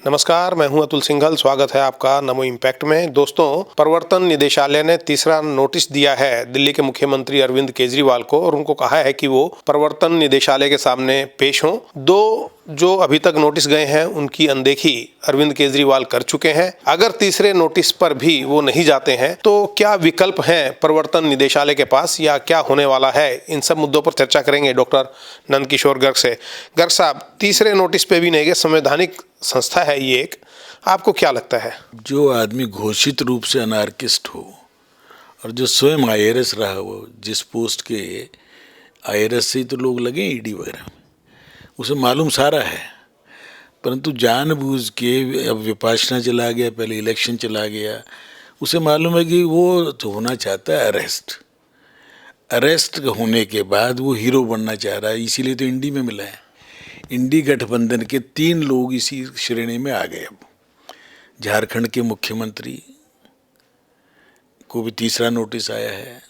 नमस्कार, मैं हूं अतुल सिंघल। स्वागत है आपका नमो इम्पैक्ट में। दोस्तों, प्रवर्तन निदेशालय ने तीसरा नोटिस दिया है दिल्ली के मुख्यमंत्री अरविंद केजरीवाल को और उनको कहा है कि वो प्रवर्तन निदेशालय के सामने पेश हों। दो जो अभी तक नोटिस गए हैं उनकी अनदेखी अरविंद केजरीवाल कर चुके हैं। अगर तीसरे नोटिस पर भी वो नहीं जाते हैं तो क्या विकल्प हैं प्रवर्तन निदेशालय के पास या क्या होने वाला है, इन सब मुद्दों पर चर्चा करेंगे डॉक्टर नंदकिशोर गर्ग से। गर्ग साहब, तीसरे नोटिस पे भी नहीं गए, संवैधानिक संस्था है ये एक, आपको क्या लगता है? जो आदमी घोषित रूप से अनार्किस्ट हो और जो स्वयं आईआरएस रहा हो, जिस पोस्ट के आईआरएस से तो लोग लगे ईडी वगैरह, उसे मालूम सारा है, परंतु जानबूझ के अब विपाशना चला गया, पहले इलेक्शन चला गया, उसे मालूम है कि वो तो होना चाहता है अरेस्ट होने के बाद वो हीरो बनना चाह रहा है, इसीलिए तो इंडी में मिला है। इंडी गठबंधन के 3 लोग इसी श्रेणी में आ गए। अब झारखंड के मुख्यमंत्री को भी तीसरा नोटिस आया है,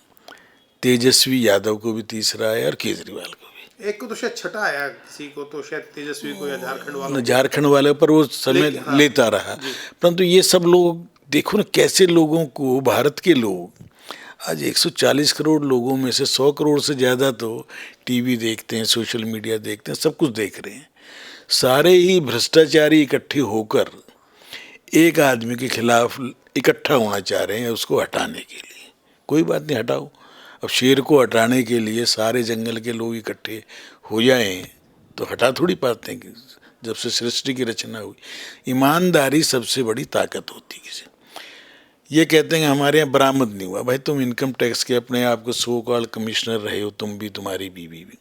तेजस्वी यादव को भी तीसरा आया और केजरीवाल को भी। एक को तो शायद छठा आया, किसी को तो शायद तेजस्वी को या झारखंड वाले पर वो समय लेता रहा। परंतु ये सब लोग देखो ना, कैसे लोगों को, भारत के लोग आज 140 करोड़ लोगों में से 100 करोड़ से ज़्यादा तो टीवी देखते हैं, सोशल मीडिया देखते हैं, सब कुछ देख रहे हैं। सारे ही भ्रष्टाचारी इकट्ठे होकर एक आदमी के खिलाफ इकट्ठा होना चाह रहे हैं, उसको हटाने के लिए। कोई बात नहीं, हटाओ। अब शेर को हटाने के लिए सारे जंगल के लोग इकट्ठे हो जाएं तो हटा थोड़ी पाते हैं। जब से सृष्टि की रचना हुई, ईमानदारी सबसे बड़ी ताकत होती है। ये कहते हैं हमारे यहाँ बरामद नहीं हुआ। भाई, तुम इनकम टैक्स के अपने आप को सो कॉल्ड कमिश्नर रहे हो, तुम भी, तुम्हारी बीवी भी।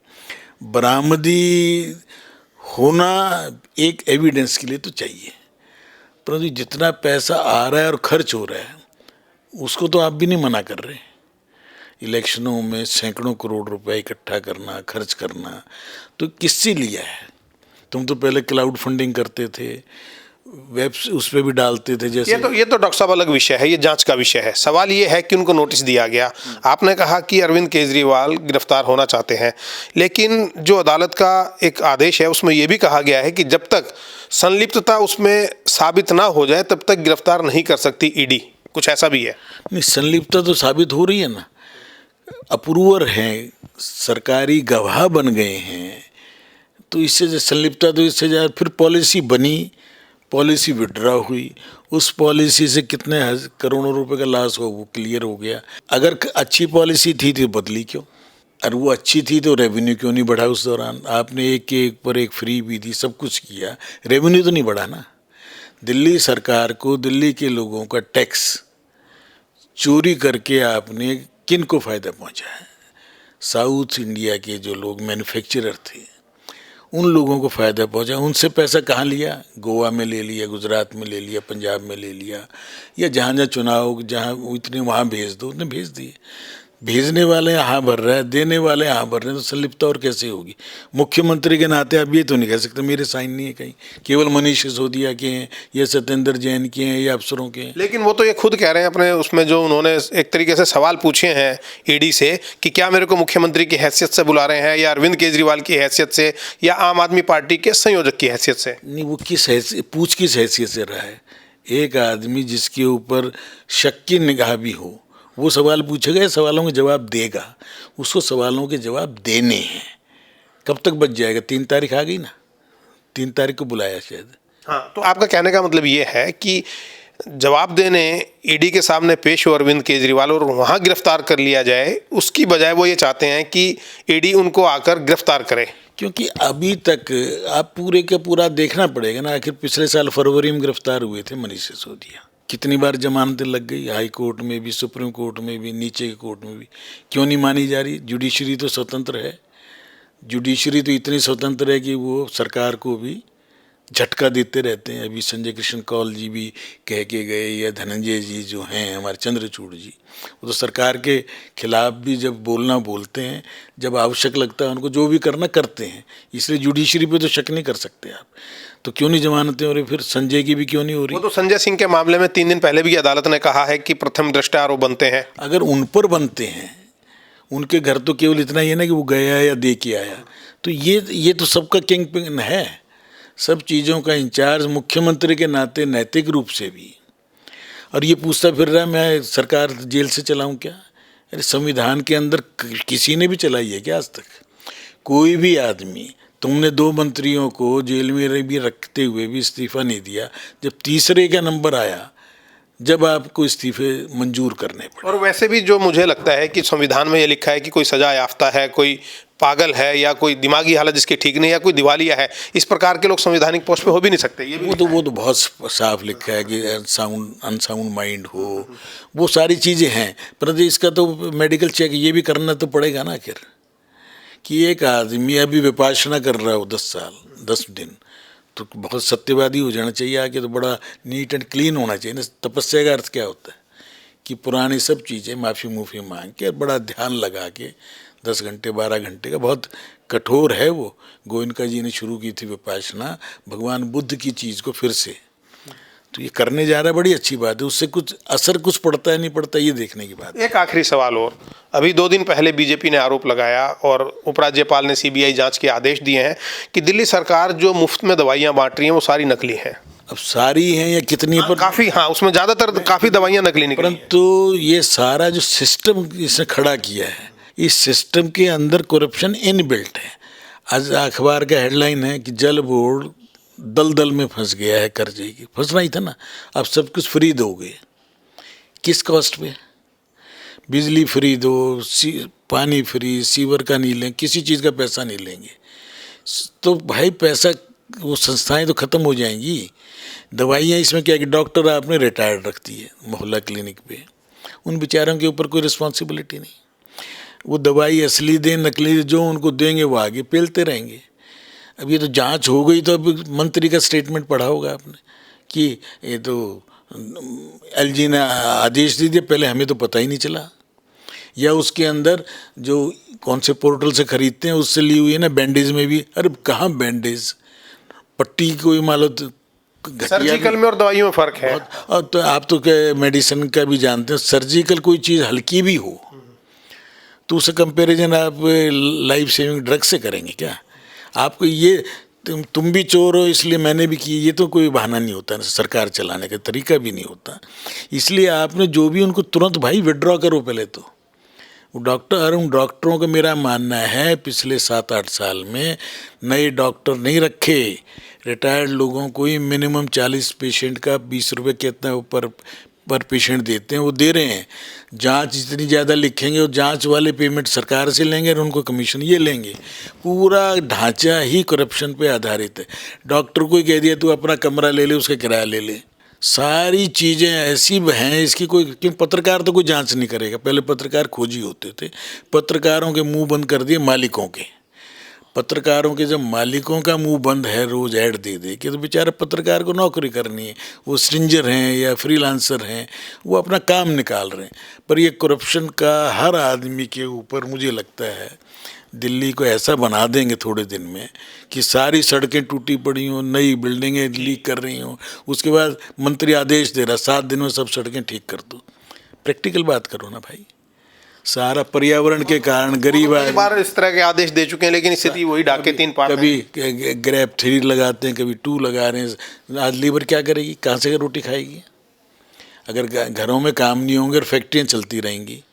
बरामदी होना एक एविडेंस के लिए तो चाहिए, परंतु जितना पैसा आ रहा है और खर्च हो रहा है उसको तो आप भी नहीं मना कर रहे। इलेक्शनों में सैकड़ों करोड़ रुपए इकट्ठा करना, खर्च करना, तो किससे लिया है? तुम तो पहले क्लाउड फंडिंग करते थे, वेब उस पर भी डालते थे। जैसे ये तो डॉक्टर साहब अलग विषय है, ये जांच का विषय है। सवाल ये है कि उनको नोटिस दिया गया। आपने कहा कि अरविंद केजरीवाल गिरफ्तार होना चाहते हैं, लेकिन जो अदालत का एक आदेश है उसमें यह भी कहा गया है कि जब तक संलिप्तता उसमें साबित ना हो जाए तब तक गिरफ्तार नहीं कर सकती ईडी। कुछ ऐसा भी है? नहीं, संलिप्तता तो साबित हो रही है ना। अप्रूवर हैं, सरकारी गवाह बन गए हैं, तो इससे संलिप्तता तो इससे ज़्यादा। फिर पॉलिसी बनी, पॉलिसी विड्रॉ हुई, उस पॉलिसी से कितने करोड़ों रुपए का लॉस हो, वो क्लियर हो गया। अगर अच्छी पॉलिसी थी तो बदली क्यों? और वो अच्छी थी तो रेवेन्यू क्यों नहीं बढ़ा? उस दौरान आपने एक के एक पर एक फ्री भी दी, सब कुछ किया, रेवेन्यू तो नहीं बढ़ा ना। दिल्ली सरकार को, दिल्ली के लोगों का टैक्स चोरी करके आपने किन को फ़ायदा पहुंचा है? साउथ इंडिया के जो लोग मैन्युफैक्चरर थे उन लोगों को फ़ायदा पहुंचा। उनसे पैसा कहाँ लिया? गोवा में ले लिया, गुजरात में ले लिया, पंजाब में ले लिया, या जहाँ जहाँ चुनाव, जहाँ इतने वहाँ भेज दो, उतने भेज दिए। भेजने वाले यहाँ भर रहे हैं, देने वाले यहाँ भर रहे हैं, तो संलिप्तता और कैसे होगी? मुख्यमंत्री के नाते आप ये तो नहीं कह सकते मेरे साइन नहीं है कहीं, केवल मनीष सिसोदिया के हैं या सत्येंद्र जैन के हैं या अफसरों के हैं। लेकिन वो तो ये खुद कह रहे हैं अपने उसमें, जो उन्होंने एक तरीके से सवाल पूछे हैं ईडी से कि क्या मेरे को मुख्यमंत्री की हैसियत से बुला रहे हैं या अरविंद केजरीवाल की हैसियत से या आम आदमी पार्टी के संयोजक की हैसियत से। नहीं, वो किस हैसियत से रहा है? एक आदमी जिसके ऊपर शक की निगाह भी हो, वो सवाल पूछेगा, सवालों के जवाब देगा। उसको सवालों के जवाब देने हैं। कब तक बच जाएगा? 3 तारीख आ गई ना, 3 तारीख को बुलाया शायद। हाँ, तो आपका कहने का मतलब ये है कि जवाब देने ईडी के सामने पेश हो अरविंद केजरीवाल और वहाँ गिरफ्तार कर लिया जाए, उसकी बजाय वो ये चाहते हैं कि ईडी उनको आकर गिरफ्तार करे। क्योंकि अभी तक आप पूरे का पूरा देखना पड़ेगा ना। आखिर पिछले साल फरवरी में गिरफ्तार हुए थे मनीष सिसोदिया, कितनी बार जमानतें लग गई, हाई कोर्ट में भी, सुप्रीम कोर्ट में भी, नीचे के कोर्ट में भी, क्यों नहीं मानी जा रही? जुडिशरी तो स्वतंत्र है। जुडिशरी तो इतनी स्वतंत्र है कि वो सरकार को भी झटका देते रहते हैं। अभी संजय किशन कौल जी भी कह के गए, या धनंजय जी जो हैं हमारे, चंद्रचूड़ जी, वो तो सरकार के खिलाफ भी जब बोलना बोलते हैं, जब आवश्यक लगता है उनको जो भी करना करते हैं। इसलिए जुडिशरी पे तो शक नहीं कर सकते आप। तो क्यों नहीं जमानतें हो रही? फिर संजय की भी क्यों नहीं हो रही? वो तो संजय सिंह के मामले में 3 दिन पहले भी अदालत ने कहा है कि प्रथम दृष्टया आरोप बनते हैं। अगर उन पर बनते हैं, उनके घर तो केवल इतना ही है ना कि वो गया या दे के आया, तो ये तो सबका किंग पिन है। सब चीज़ों का इंचार्ज मुख्यमंत्री के नाते नैतिक रूप से भी, और ये पूछता फिर रहा है मैं सरकार जेल से चलाऊं क्या? अरे संविधान के अंदर किसी ने भी चलाई है क्या आज तक? कोई भी आदमी, तुमने 2 मंत्रियों को जेल में भी रखते हुए भी इस्तीफा नहीं दिया, जब तीसरे का नंबर आया जब आपको इस्तीफे मंजूर करने पड़े। और वैसे भी जो मुझे लगता है कि संविधान में ये लिखा है कि कोई सजा याफ्ता है, कोई पागल है, या कोई दिमागी हालत जिसकी ठीक नहीं है, कोई दिवालिया है, इस प्रकार के लोग संवैधानिक पोस्ट पे हो भी नहीं सकते। ये भी वो तो बहुत साफ लिखा है कि अनसाउंड माइंड हो, वो सारी चीज़ें हैं। परंतु इसका तो मेडिकल चेक ये भी करना तो पड़ेगा ना आखिर, कि एक आदमी अभी विपासना कर रहा हो 10 साल 10 दिन, तो बहुत सत्यवादी हो जाना चाहिए आके, तो बड़ा नीट एंड क्लीन होना चाहिए ना। तपस्या का अर्थ क्या होता है कि पुरानी सब चीज़ें माफ़ी मुफ़ी मांग के बड़ा ध्यान लगा के 10 घंटे 12 घंटे का, बहुत कठोर है वो। गोयनका जी ने शुरू की थी विपासना भगवान बुद्ध की चीज़ को फिर से, तो ये करने जा रहा है, बड़ी अच्छी बात है। उससे कुछ असर कुछ पड़ता है नहीं पड़ता, ये देखने की बात है। एक आखिरी सवाल और, अभी 2 दिन पहले बीजेपी ने आरोप लगाया और उपराज्यपाल ने सीबीआई जांच के आदेश दिए हैं कि दिल्ली सरकार जो मुफ्त में दवाइयां बांट रही हैं वो सारी नकली हैं। अब सारी हैं या कितनी पर काफ़ी, हाँ, उसमें ज़्यादातर काफ़ी दवाइयां नकली निकली हैं। परंतु ये सारा जो सिस्टम इसने खड़ा किया है, इस सिस्टम के अंदर करप्शन इनबिल्ट है। आज अखबार का हेडलाइन है कि जल बोर्ड दलदल में फंस गया है, कर्जे की। फंसना ही था ना, अब सब कुछ फ्री दोगे, किस कॉस्ट पे? बिजली फ्री दो, पानी फ्री, सीवर का नहीं लेंगे, किसी चीज़ का पैसा नहीं लेंगे, तो भाई पैसा, वो संस्थाएं तो ख़त्म हो जाएंगी। दवाइयाँ इसमें क्या है कि डॉक्टर आपने रिटायर्ड रख दी है मोहल्ला क्लिनिक पे, उन बेचारों के ऊपर कोई रिस्पॉन्सिबिलिटी नहीं। वो दवाई असली दें नकली जो उनको देंगे वो आगे पेलते रहेंगे। अब ये तो जांच हो गई, तो अब मंत्री का स्टेटमेंट पढ़ा होगा आपने कि ये तो एलजी ने आदेश दे दिया, पहले हमें तो पता ही नहीं चला। या उसके अंदर जो कौन से पोर्टल से खरीदते हैं उससे ली हुई है ना बैंडेज में भी, अरे कहाँ बैंडेज, पट्टी कोई मान लो, सर्जिकल में और दवाइयों में फ़र्क है। और तो आप तो क्या मेडिसिन का भी जानते हैं, सर्जिकल कोई चीज़ हल्की भी हो तो उससे कंपैरिजन आप लाइफ सेविंग ड्रग से करेंगे क्या? आपको ये तुम भी चोर हो इसलिए मैंने भी की, ये तो कोई बहाना नहीं होता, सरकार चलाने का तरीका भी नहीं होता। इसलिए आपने जो भी उनको तुरंत भाई विड्रॉ करो पहले तो। वो उन डॉक्टरों का मेरा मानना है पिछले 7-8 साल में नए डॉक्टर नहीं रखे, रिटायर्ड लोगों को ही मिनिमम 40 पेशेंट का 20 रुपये कितना ऊपर पर पेशेंट देते हैं वो दे रहे हैं। जांच जितनी ज़्यादा लिखेंगे और जांच वाले पेमेंट सरकार से लेंगे और उनको कमीशन ये लेंगे। पूरा ढांचा ही करप्शन पे आधारित है। डॉक्टर को ही कह दिया तू अपना कमरा ले ले, उसका किराया ले ले, सारी चीज़ें ऐसी हैं इसकी कोई, क्यों पत्रकार तो कोई जांच नहीं करेगा। पहले पत्रकार खोजी होते थे, पत्रकारों के मुंह बंद कर दिए मालिकों के। पत्रकारों के जब मालिकों का मुंह बंद है रोज ऐड दे दे के, तो बेचारा पत्रकार को नौकरी करनी है, वो स्ट्रिंजर हैं या फ्रीलांसर हैं, वो अपना काम निकाल रहे हैं। पर ये करप्शन का हर आदमी के ऊपर मुझे लगता है दिल्ली को ऐसा बना देंगे थोड़े दिन में कि सारी सड़कें टूटी पड़ी हों, नई बिल्डिंगें लीक कर रही हों, उसके बाद मंत्री आदेश दे रहा 7 दिन में सब सड़कें ठीक कर दो। प्रैक्टिकल बात करो ना भाई। सारा पर्यावरण के कारण गरीब एक बार इस तरह के आदेश दे चुके हैं, लेकिन स्थिति वही डाके 3 पार। कभी ग्रैप 3 लगाते हैं, कभी 2 लगा रहे हैं। आज लेबर क्या करेगी, कहाँ से रोटी खाएगी? अगर घरों में काम नहीं होंगे और फैक्ट्रियाँ चलती रहेंगी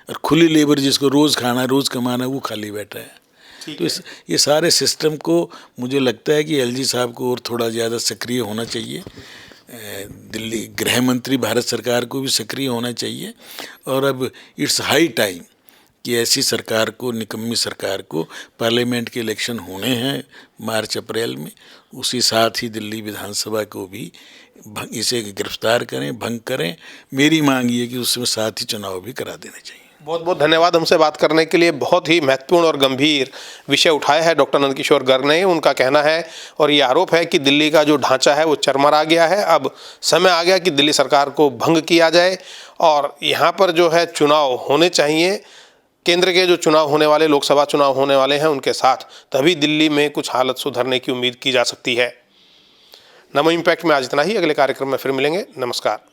और खुली लेबर जिसको रोज़ खाना रोज़ कमाना वो खाली बैठा है। तो ये सारे सिस्टम को मुझे लगता है कि एलजी साहब को और थोड़ा ज़्यादा सक्रिय होना चाहिए। दिल्ली गृह मंत्री भारत सरकार को भी सक्रिय होना चाहिए। और अब इट्स हाई टाइम कि ऐसी सरकार को, निकम्मी सरकार को, पार्लियामेंट के इलेक्शन होने हैं मार्च अप्रैल में, उसी साथ ही दिल्ली विधानसभा को भी इसे गिरफ्तार करें, भंग करें। मेरी मांग ये कि उसमें साथ ही चुनाव भी करा देने चाहिए। बहुत बहुत धन्यवाद हमसे बात करने के लिए। बहुत ही महत्वपूर्ण और गंभीर विषय उठाया है डॉक्टर नंदकिशोर गर्ग ने। उनका कहना है और ये आरोप है कि दिल्ली का जो ढांचा है वो चरमरा गया है। अब समय आ गया कि दिल्ली सरकार को भंग किया जाए और यहाँ पर जो है चुनाव होने चाहिए। केंद्र के जो चुनाव होने वाले, लोकसभा चुनाव होने वाले हैं, उनके साथ तभी दिल्ली में कुछ हालत सुधरने की उम्मीद की जा सकती है। नमो इम्पैक्ट में आज इतना ही। अगले कार्यक्रम में फिर मिलेंगे। नमस्कार।